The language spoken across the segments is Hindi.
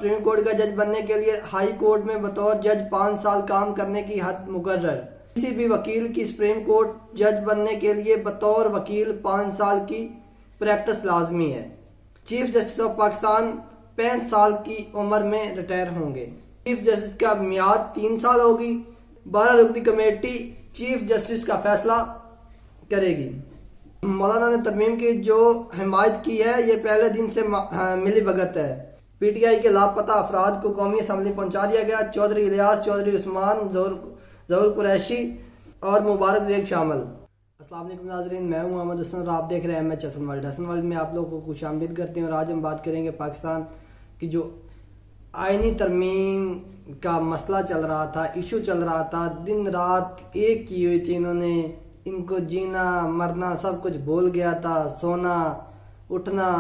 सुप्रीम कोर्ट का जज बनने के लिए हाई कोर्ट में बतौर जज 5 साल काम करने की हद मुकर्रर। किसी भी वकील की सुप्रीम कोर्ट जज बनने के लिए बतौर वकील 5 साल की प्रैक्टिस लाजमी है। चीफ जस्टिस ऑफ पाकिस्तान 65 साल की उम्र में रिटायर होंगे। चीफ जस्टिस का मियाद 3 साल होगी। 12 रुकनी कमेटी चीफ जस्टिस का फैसला करेगी। मौलाना ने तरमीम की जो हिमायत की है ये पहले दिन से मिली भगत है। पीटीआई के लापता अफराद को कौमी असम्बली पहुंचा दिया गया। चौधरी इलियास, चौधरी उस्मान, ज़हूर कुरैशी और मुबारक ज़ेब शामिल। अस्सलाम वालेकुम नाज़रीन, मैं हूं मोहम्मद हसन और आप देख रहे हैं MH Hasan world. Hasan world में आप लोगों को खुशामदीद करते हैं और आज हम बात करेंगे पाकिस्तान की जो आइनी तरमीम का मसला चल रहा था, इशू चल रहा था। दिन रात एक की हुई थी इन्होंने, इनको जीना मरना सब कुछ भूल गया था। सोना उठना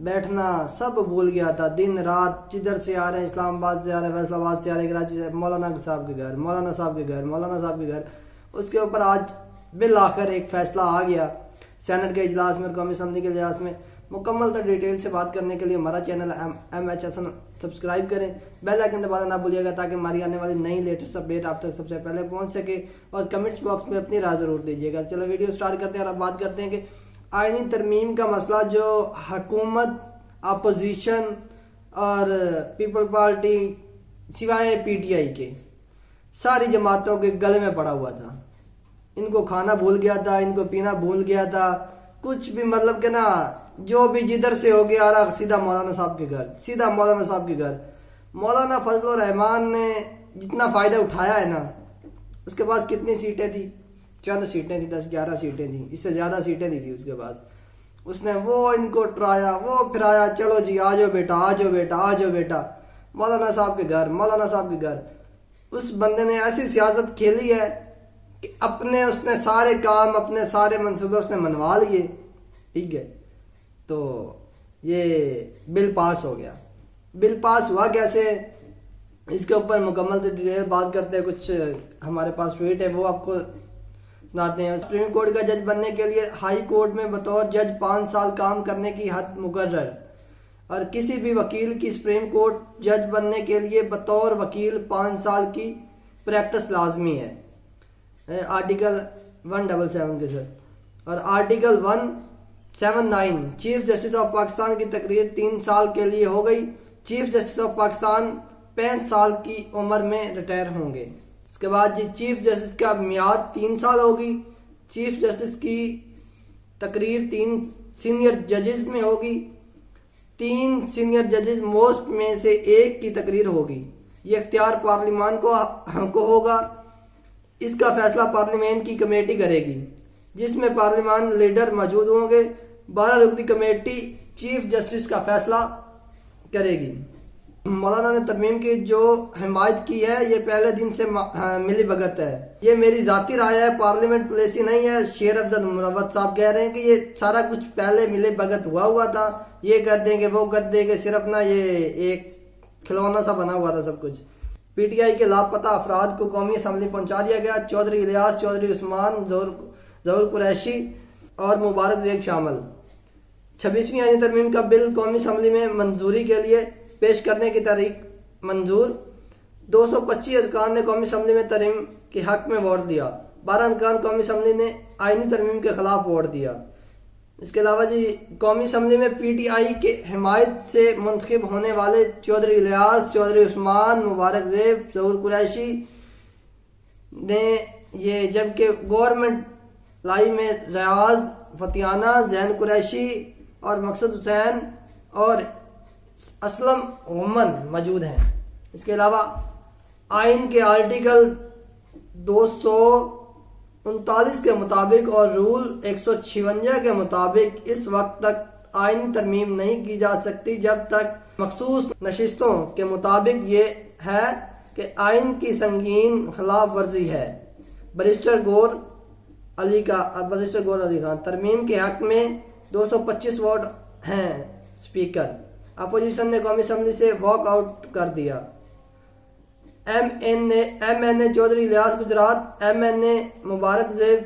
बैठना सब भूल गया था। दिन रात जिधर से आ रहे हैं, इस्लामाबाद से आ रहे हैं, फैसलाबाद से आ रहे हैं, कराची से, मौलाना साहब के घर, मौलाना साहब के घर, मौलाना साहब के घर। उसके ऊपर आज बिल आखिर एक फ़ैसला आ गया सेनेट के इजलास में और कौमी असम्बली के इजलास में। मुकम्मल तो डिटेल से बात करने के लिए हमारा चैनल एमएच हसन सब्सक्राइब करें, बेल आइकन दबाना ना भूलिएगा ताकि हमारी आने वाली नई लेटेस्ट अपडेट आप तक सबसे पहले पहुंच सके। और कमेंट्स बॉक्स में अपनी राय ज़रूर दीजिएगा। चलो वीडियो स्टार्ट करते हैं और अब बात करते हैं कि आइनी तरमीम का मसला जो हुकूमत, अपोजिशन और पीपल पार्टी सिवाय पीटीआई के सारी जमातों के गले में पड़ा हुआ था। इनको खाना भूल गया था, इनको पीना भूल गया था, कुछ भी मतलब कि ना जो भी जिधर से हो गया आ रहा सीधा मौलाना साहब के घर, सीधा मौलाना साहब के घर। मौलाना फजलुर रहमान ने जितना फ़ायदा उठाया है ना, उसके पास कितनी सीटें थी? चंद सीटें थी, 10-11 सीटें थी, इससे ज़्यादा सीटें नहीं थी उसके पास। उसने वो इनको ट्राया, वो फिराया, चलो जी आ जाओ बेटा, आ जाओ बेटा, आ जाओ बेटा, मौलाना साहब के घर, मौलाना साहब के घर। उस बंदे ने ऐसी सियासत खेली है कि अपने उसने सारे काम, अपने सारे मंसूबे उसने मनवा लिए। ठीक है, तो ये बिल पास हो गया। बिल पास हुआ कैसे, इसके ऊपर मुकम्मल डिटेल बात करते हैं। कुछ हमारे पास ट्वीट है वो आपको सुनाते हैं। सुप्रीम कोर्ट का जज बनने के लिए हाई कोर्ट में बतौर जज 5 साल काम करने की हद मुकर्रर। और किसी भी वकील की सुप्रीम कोर्ट जज बनने के लिए बतौर वकील 5 साल की प्रैक्टिस लाजमी है। आर्टिकल 177 के सर। और article 179 chief justice of Pakistan की तकरीर 3 साल के लिए हो गई। चीफ जस्टिस ऑफ पाकिस्तान 65 साल की उम्र में रिटायर होंगे। उसके बाद जी चीफ जस्टिस का मियाद 3 साल होगी। चीफ जस्टिस की तकरीर 3 सीनियर जजेस में होगी। 3 सीनियर जजेस मोस्ट में से एक की तकरीर होगी। ये इख्तियार पार्लिमान को होगा। इसका फैसला पार्लियामेंट की कमेटी करेगी जिसमें पार्लिमान लीडर मौजूद होंगे। 12 रुकनी कमेटी चीफ जस्टिस का फैसला करेगी। मौलाना ने तरमीम की जो हिमायत की है ये पहले दिन से मिली भगत है। ये मेरी ज़ाती राय है, पार्लियामेंट पॉलिसी नहीं है। शेर अफजल मुरवत साहब कह रहे हैं कि ये सारा कुछ पहले मिले भगत हुआ था, ये कर देंगे वो कर देंगे, सिर्फ ना ये एक खिलौना सा बना हुआ था सब कुछ। पीटीआई के लापता अफराद को कौमी असम्बली पहुंचा दिया गया। चौधरी इलियास, चौधरी उस्मान, ज़हूर कुरैशी और मुबारक ज़ेब शामिल। 26वीं आइनी तरमीम का बिल कौमी असम्बली में मंजूरी के लिए पेश करने की तारीख मंजूर। 225 अरकान ने कौमी असम्बली में तरमीम के हक में वोट दिया। 12 अरकान कौमी असम्बली ने आइनी तरमीम के खिलाफ वोट दिया। इसके अलावा जी कौमी असम्बली में पीटीआई के हिमायत से मुंतखब होने वाले चौधरी इलियास, चौधरी उस्मान, मुबारक ज़ेब, ज़हूर कुरैशी ने ये, जबकि गवर्नमेंट लाई में रियाज फतियाना, जैन कुरैशी और मकसद हुसैन और असलम उमन मौजूद हैं। इसके अलावा आइन के आर्टिकल 239 के मुताबिक और रूल 156 के मुताबिक इस वक्त तक आइन तरमीम नहीं की जा सकती जब तक मखसूस नशिस्तों के मुताबिक ये है कि आइन की संगीन खिलाफ वर्जी है। बैरिस्टर गौर अली खान तरमीम के हक में 225 वोट हैं। स्पीकर अपोजिशन ने कौमी असम्बली से वॉक आउट कर दिया। एमएनए चौधरी इलियास गुजरात, एमएनए मुबारक ज़ेब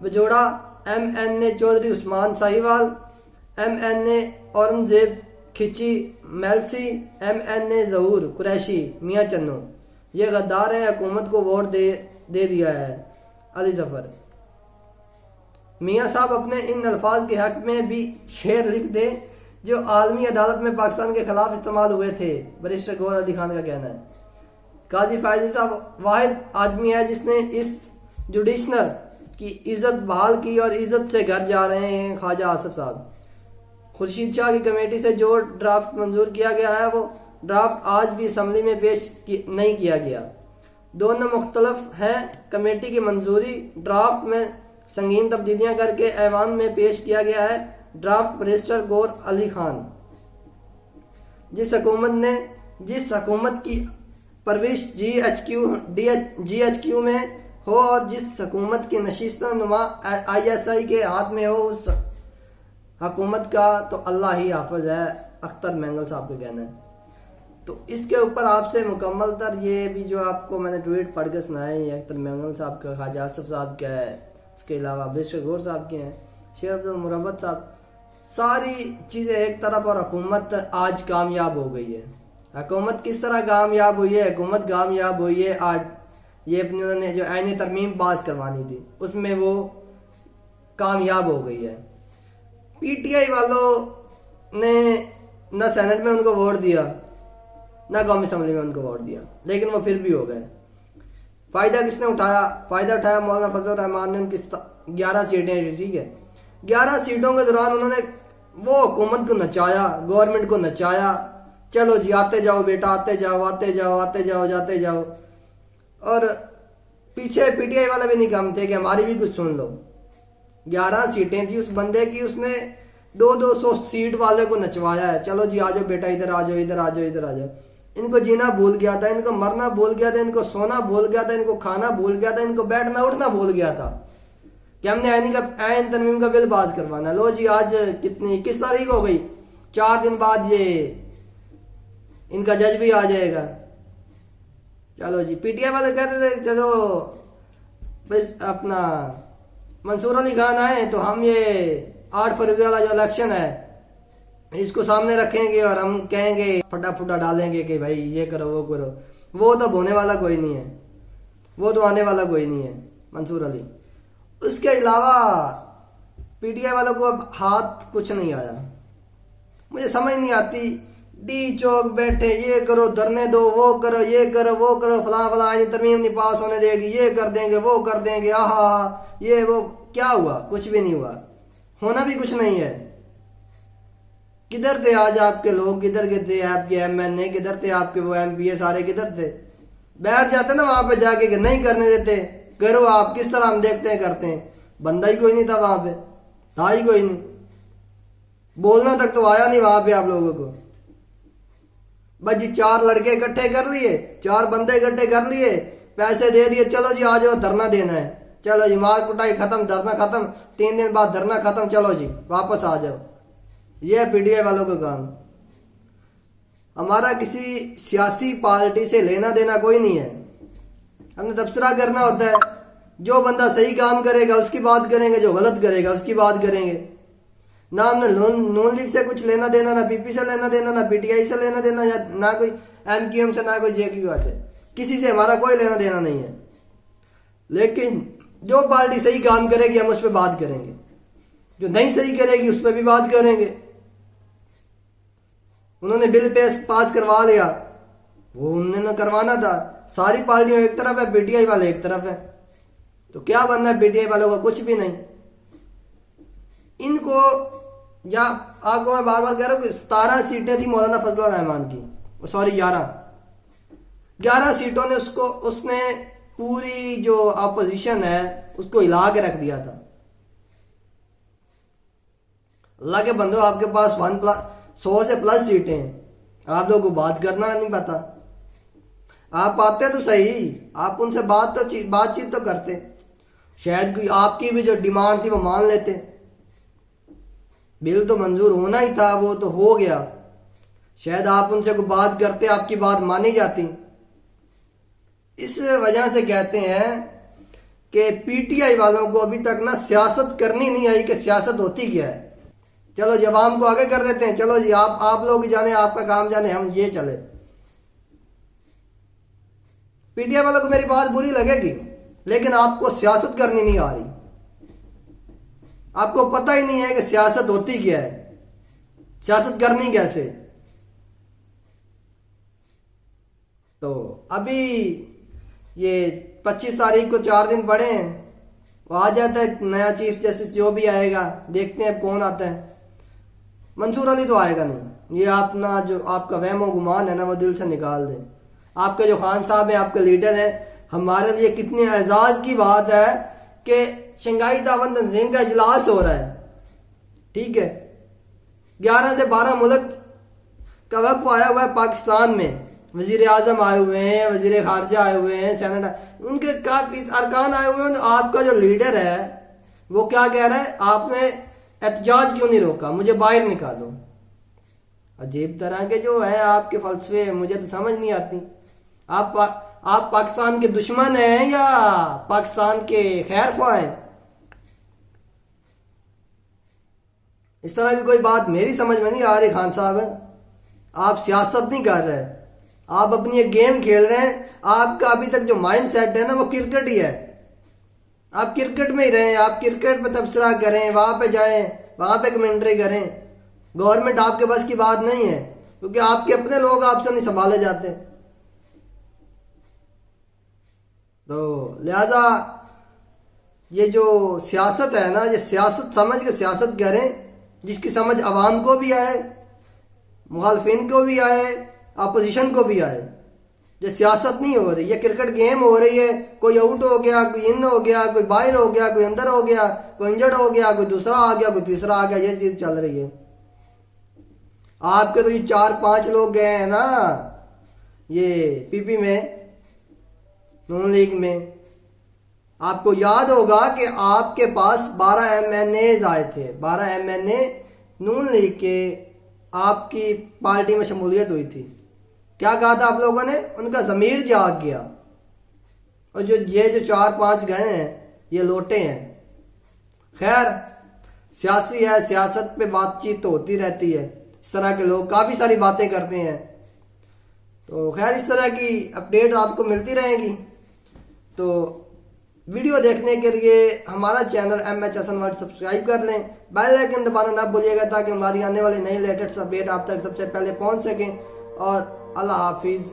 बजोड़ा, एमएनए चौधरी उस्मान साहिवाल, एमएनए औरंगजेब खिची मेलसी, MNA ज़हूर कुरैशी, मियाँ चन्नू, ये गद्दार हैं, हुकूमत को वोट दे दिया है। अली जफ़र मियाँ साहब अपने इन अल्फाज के हक़ में भी शेर लिख दे जो आलमी अदालत में पाकिस्तान के ख़िलाफ़ इस्तेमाल हुए थे। बैरिस्टर गौहर अली खान का कहना है। काजी फायजी साहब वाहिद आदमी है जिसने इस जुडिशनर की इज़्ज़त बहाल की और इज़्ज़त से घर जा रहे हैं। ख्वाजा आसिफ साहब खुर्शीद शाह की कमेटी से जो ड्राफ्ट मंजूर किया गया है वो ड्राफ्ट आज भी असम्बली में पेश नहीं किया गया। दोनों मुख्तलफ हैं। कमेटी की मंजूरी ड्राफ्ट में संगीन तब्दीलियाँ करके ऐवान में पेश किया गया है। ड्राफ्ट बैरिस्टर गौहर अली खान जिस हुकूमत की परविश GHQ में हो और जिस हुकूमत की नशिस्ता नुमा ISI के हाथ में हो उस हुकूमत का तो अल्लाह ही हाफिज है। अख्तर मैंगल साहब का कहना है। तो इसके ऊपर आपसे मुकम्मल तर ये भी जो आपको मैंने ट्वीट पढ़ के सुनाया है, अख्तर मैंगल साहब का, ख्वाजा आसिफ साहब का है, इसके अलावा बैरिस्टर गौहर साहब के हैं, शेर अफजल मुरव्वत साहब, सारी चीज़ें एक तरफ और हुकूमत आज कामयाब हो गई है। हुकूमत किस तरह कामयाब हुई है? हुकूमत कामयाब हुई है आज ये अपनी उन्होंने जो आईनी तरमीम पास करवानी थी उसमें वो कामयाब हो गई है। PTI वालों ने न सेनेट में उनको वोट दिया ना कौमी असम्बली में उनको वोट दिया, लेकिन वो फिर भी हो गए। फ़ायदा किसने उठाया? फ़ायदा उठाया मौलाना फजल रहमान ने। उनकी 11 सीटें, ठीक है, 11 सीटों के दौरान उन्होंने वो हुकूमत को नचाया, गवर्नमेंट को नचाया। चलो जी आते जाओ बेटा, आते जाओ आते जाओ आते जाओ जाते जाओ। और पीछे PTI वाले भी नहीं कम थे कि हमारी भी कुछ सुन लो। 11 सीटें थी उस बंदे की, उसने 200 सीट वाले को नचवाया है। चलो जी आ जाओ बेटा, इधर आ जाओ, इधर आ जाओ, इधर आ जाओ। इनको जीना भूल गया था, इनको मरना भूल गया था, इनको सोना भूल गया था, इनको खाना भूल गया था, इनको बैठना उठना भूल गया था कि हमने आईन तरमीम का बिल पास करवाना। लो जी आज किस तारीख हो गई? 4 दिन बाद ये इनका जज भी आ जाएगा। चलो जी PTI वाले कहते थे चलो बस अपना मंसूर अली खान आए तो हम ये 8 फरवरी वाला जो इलेक्शन है इसको सामने रखेंगे और हम कहेंगे फटा डालेंगे कि भाई ये करो वो करो। वो तो होने वाला कोई नहीं है, वो तो आने वाला कोई नहीं है मंसूर अली। उसके अलावा PTI वालों को अब हाथ कुछ नहीं आया। मुझे समझ नहीं आती, डी चौक बैठे ये करो, धरने दो, वो करो, ये करो, वो करो, फला आईनी तरमीम नहीं पास होने देगी, ये कर देंगे, वो कर देंगे, आहा ये वो। क्या हुआ? कुछ भी नहीं हुआ, होना भी कुछ नहीं है। किधर थे आज आपके लोग? किधर के थे आपके MNA? किधर थे आपके वो MP सारे किधर थे? बैठ जाते ना वहां पे जाके कि नहीं करने देते, करो आप। किस तरह हम देखते हैं करते हैं। बंदा ही कोई नहीं था वहां पे, था ही कोई नहीं, बोलना तक तो आया नहीं वहां पे आप लोगों को। बस जी 4 लड़के इकट्ठे कर लिए, 4 बंदे इकट्ठे कर लिए, पैसे दे दिए, चलो जी आ जाओ धरना देना है। चलो जी मार कुटाई खत्म, धरना खत्म, 3 दिन बाद धरना खत्म, चलो जी वापस आ जाओ। ये PTI वालों का काम। हमारा किसी सियासी पार्टी से लेना देना कोई नहीं है। हमने तबसरा करना होता है, जो बंदा सही काम करेगा उसकी बात करेंगे, जो गलत करेगा उसकी बात करेंगे। ना हमने नून लीग से कुछ लेना देना, ना PP से लेना देना, ना PTI से लेना देना, या ना कोई MQM से, ना कोई JQ से। किसी से हमारा कोई लेना देना नहीं है। लेकिन जो पार्टी सही काम करेगी हम उस पर बात करेंगे, जो नहीं सही करेगी उस पर भी बात करेंगे। उन्होंने बिल पास करवा लिया, वो उन्होंने करवाना था। सारी पार्टियां एक तरफ है, PTI वाले एक तरफ है, तो क्या बनना है PTI वालों का? कुछ भी नहीं। इनको या आपको मैं बार बार कह रहा हूँ कि 17 सीटें थी मौलाना फजल रहमान की, सॉरी 11 सीटों ने उसने पूरी जो अपोजिशन है उसको हिला के रख दिया था। अल्लाह के बंदो, आपके पास 100 से प्लस सीटें हैं, आप लोगों को बात करना नहीं पता। आप आते तो सही, आप उनसे बातचीत तो करते, शायद कोई आपकी भी जो डिमांड थी वो मान लेते। बिल तो मंजूर होना ही था, वो तो हो गया, शायद आप उनसे कोई बात करते, आपकी बात मानी जाती। इस वजह से कहते हैं कि PTI वालों को अभी तक ना सियासत करनी नहीं आई कि सियासत होती क्या है। चलो जी अवाम को आगे कर देते हैं। चलो जी आप लोग जाने, आपका काम जाने, हम ये चले। पीटीआई वालों को मेरी बात बुरी लगेगी, लेकिन आपको सियासत करनी नहीं आ रही। आपको पता ही नहीं है कि सियासत होती क्या है, सियासत करनी कैसे। तो अभी ये 25 तारीख को 4 दिन पड़े हैं, वो आ जाता है नया चीफ जस्टिस जो भी आएगा, देखते हैं कौन आता है। मंसूर अली तो आएगा नहीं, ये अपना जो आपका वहम व गुमान है ना वो दिल से निकाल दें। आपके जो खान साहब हैं, आपके लीडर हैं, हमारे लिए कितने एजाज़ की बात है कि शंघाई तावन तंजीम का इजलास हो रहा है, ठीक है। 11 से 12 मुल्क का वक्त आया हुआ है पाकिस्तान में, वजीर आज़म आए हुए हैं, वजीर खारजा आए हुए हैं, सेनेटर, उनके काफ़ी अरकान आए हुए हैं। तो आपका जो लीडर है वो क्या कह रहा है, आपने एहतजाज क्यों नहीं रोका, मुझे बाहर निकालो। अजीब तरह के जो है आपके फलसफे, मुझे तो समझ नहीं आती। आप पाकिस्तान के दुश्मन हैं या पाकिस्तान के खैर ख्वाह हैं? इस तरह की कोई बात मेरी समझ में नहीं आ रही। खान साहब आप सियासत नहीं कर रहे, आप अपनी एक गेम खेल रहे हैं। आपका अभी तक जो माइंड सेट है ना वो क्रिकेट ही है। आप क्रिकेट में ही रहें, आप क्रिकेट पे तबसरा करें, वहाँ पे जाएं, वहाँ पे कमेंट्री करें। गवर्नमेंट आपके बस की बात नहीं है, क्योंकि आपके अपने लोग आपसे नहीं संभाले जाते। तो लिहाजा ये जो सियासत है ना, ये सियासत समझ के सियासत करें, जिसकी समझ आवाम को भी आए, मुखालफिन को भी आए, अपोजिशन को भी आए। ये सियासत नहीं हो रही, ये क्रिकेट गेम हो रही है। कोई आउट हो गया, कोई इन हो गया, कोई बाहर हो गया, कोई अंदर हो गया, कोई इंजर्ड हो गया, कोई दूसरा आ गया, कोई तीसरा आ गया, ये चीज़ चल रही है। आपके तो ये 4-5 लोग गए हैं ना ये पीपी में, नून लीग में। आपको याद होगा कि आपके पास 12 MNAs आए थे, 12 MNA नून लीग के, आपकी पार्टी में शमूलियत हुई थी। क्या कहा था आप लोगों ने, उनका ज़मीर जाग गया। और जो 4-5 गए हैं ये लोटे हैं। खैर सियासी है, सियासत पे बातचीत तो होती रहती है, इस तरह के लोग काफ़ी सारी बातें करते हैं। तो खैर इस तरह की अपडेट आपको मिलती रहेंगी। तो वीडियो देखने के लिए हमारा channel MH Hasan world subscribe कर लें, बेल आइकन दबाना ना भूलिएगा, ताकि हमारी आने वाली नई लेटेस्ट अपडेट आप तक सबसे पहले पहुंच सकें। और अल्लाह हाफिज़।